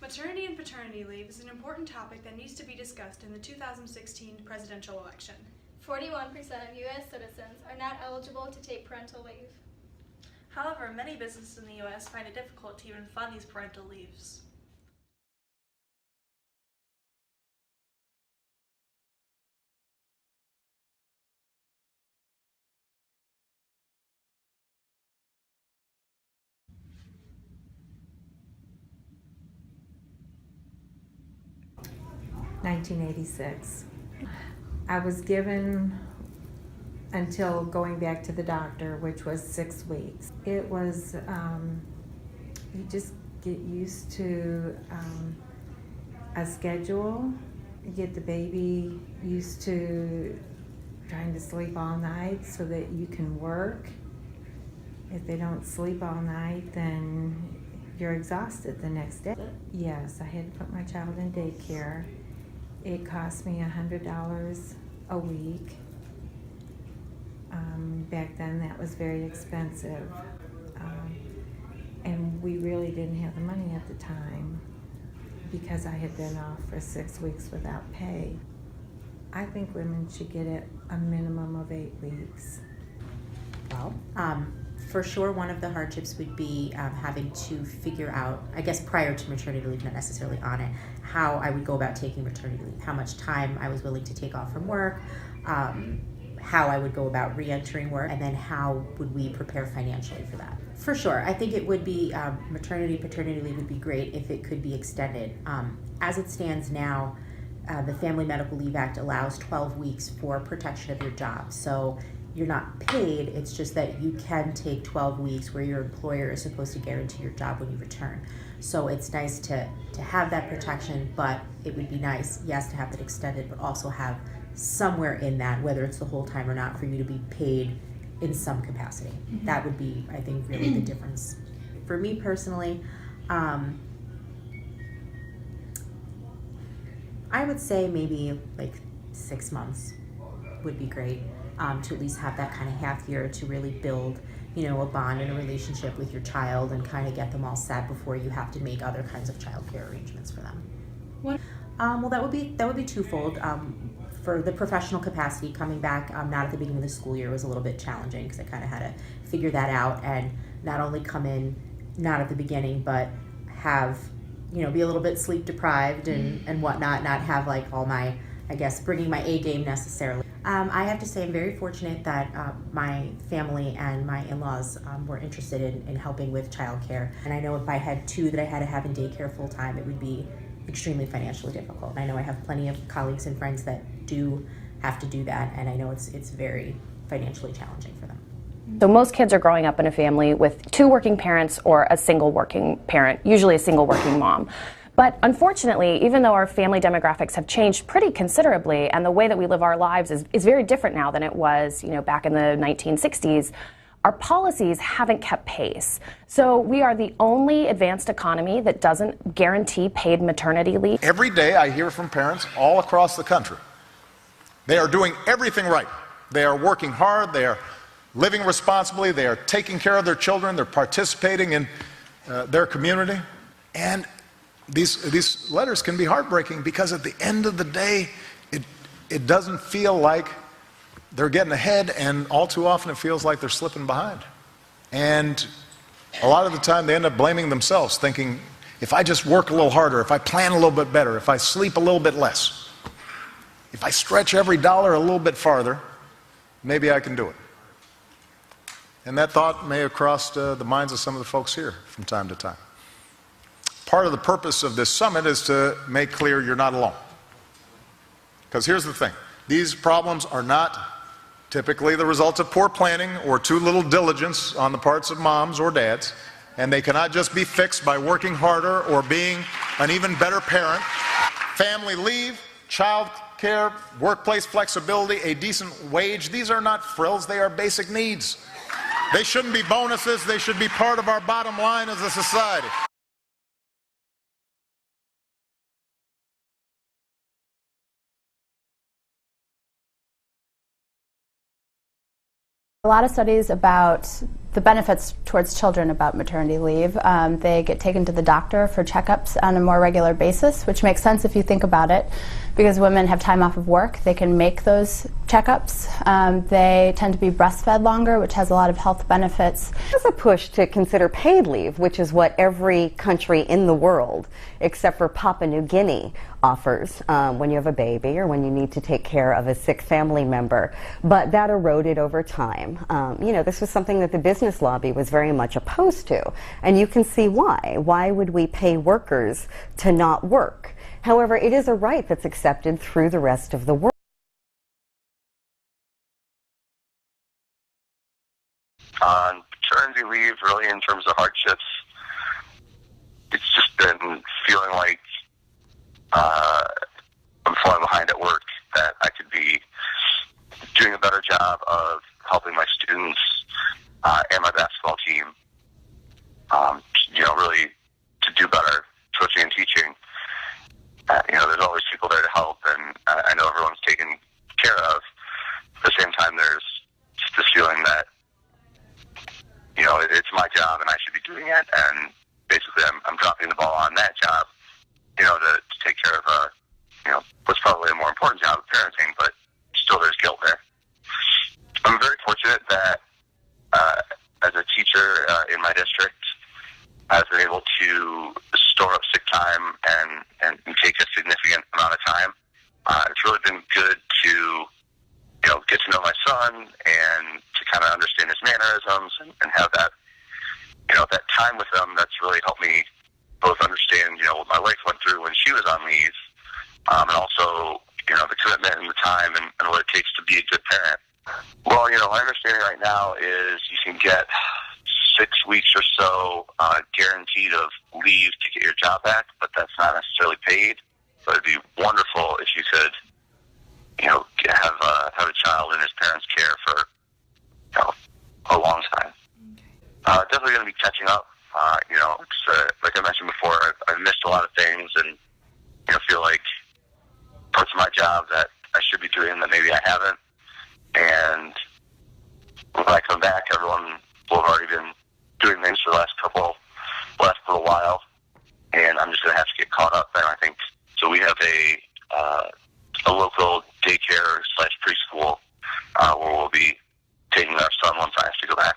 Maternity and paternity leave is an important topic that needs to be discussed in the 2016 presidential election. 41% of U.S. citizens are not eligible to take parental leave. However, many businesses in the U.S. find it difficult to even fund these parental leaves. (1986). I was given until going back to the doctor, which was 6 weeks. It was, you just get used to a schedule. You get the baby used to trying to sleep all night so that you can work. If they don't sleep all night, then you're exhausted the next day. Yes, I had to put my child in daycare. It cost me $100 a week. Back then that was very expensive. And we really didn't have the money at the time because I had been off for 6 weeks without pay. I think women should get it a minimum of 8 weeks. Well, for sure one of the hardships would be having to figure out, I guess prior to maternity leave, not necessarily on it, how I would go about taking maternity leave, how much time I was willing to take off from work, how I would go about re-entering work, and then how would we prepare financially for that. For sure, I think it would be, maternity, paternity leave would be great if it could be extended. As it stands now, the Family Medical Leave Act allows 12 weeks for protection of your job. So you're not paid, it's just that you can take 12 weeks where your employer is supposed to guarantee your job when you return. So it's nice to have that protection, but it would be nice, yes, to have it extended, but also have somewhere in that, whether it's the whole time or not, for you to be paid in some capacity. Mm-hmm. That would be, I think, really the difference. For me personally, I would say maybe like 6 months would be great, to at least have that kind of half year to really build, you know, a bond and a relationship with your child and kind of get them all set before you have to make other kinds of childcare arrangements for them. What? Well, that would be twofold. For the professional capacity, coming back not at the beginning of the school year was a little bit challenging because I kind of had to figure that out and not only come in not at the beginning, but have, you know, be a little bit sleep deprived and whatnot, not have like all my, I guess, bringing my A game necessarily. I have to say I'm very fortunate that my family and my in-laws were interested in helping with childcare. And I know if I had two that I had to have in daycare full time, it would be extremely financially difficult. I know I have plenty of colleagues and friends that do have to do that, and I know it's very financially challenging for them. So most kids are growing up in a family with 2 working parents or a single working parent, usually a single working mom. But unfortunately, even though our family demographics have changed pretty considerably and the way that we live our lives is very different now than it was, you know, back in the 1960s, our policies haven't kept pace. So we are the only advanced economy that doesn't guarantee paid maternity leave. Every day I hear from parents all across the country. They are doing everything right. They are working hard, they are living responsibly, they are taking care of their children, they're participating in their community. And these letters can be heartbreaking because at the end of the day, it doesn't feel like they're getting ahead, and all too often it feels like they're slipping behind. And a lot of the time they end up blaming themselves, thinking, if I just work a little harder, if I plan a little bit better, if I sleep a little bit less, if I stretch every dollar a little bit farther, maybe I can do it. And that thought may have crossed the minds of some of the folks here from time to time. Part of the purpose of this summit is to make clear you're not alone. Because here's the thing, these problems are not typically the result of poor planning or too little diligence on the parts of moms or dads, and they cannot just be fixed by working harder or being an even better parent. Family leave, child care, workplace flexibility, a decent wage, these are not frills, they are basic needs. They shouldn't be bonuses, they should be part of our bottom line as a society. A lot of studies about the benefits towards children about maternity leave. They get taken to the doctor for checkups on a more regular basis, which makes sense if you think about it, because women have time off of work. They can make those checkups. They tend to be breastfed longer, which has a lot of health benefits. There's a push to consider paid leave, which is what every country in the world, except for Papua New Guinea, offers when you have a baby or when you need to take care of a sick family member. But that eroded over time. This was something that the business lobby was very much opposed to. And you can see why. Why would we pay workers to not work? However, it is a right that's accepted through the rest of the world. On paternity leave, really, in terms of hardships, it's just been feeling like I'm falling behind at work, that I could be doing a better job of helping my students and my basketball team, really to do better coaching and teaching. There's always people there to help, and I know everyone's taken care of. At the same time, there's just this feeling that, it's my job and I should be doing it, and basically I'm dropping the ball on that job, to take care of, what's probably a more important job of parenting, but still there's guilt there. I'm very fortunate that as a teacher in my district, I've been able to store up sick time and take a significant amount of time. It's really been good to, get to know my son and to kind of understand his mannerisms and have that, that time with him. That's really helped me both understand, what my wife went through when she was on leave, and also, the commitment and the time and what it takes to be a good parent. Well, my understanding right now is you can get 6 weeks or so guaranteed of leave to get your job back, but that's not necessarily paid. But it'd be wonderful if you could, have a child in his parents' care for, a long time. Definitely going to be catching up. Like I mentioned before, I've missed a lot of things, and feel like parts of my job that I should be doing that maybe I haven't. And when I come back, everyone will have already been doing things for the last little while, and I'm just going to have to get caught up. And I think so. We have a local daycare / preschool where we'll be taking our son once I have to go back.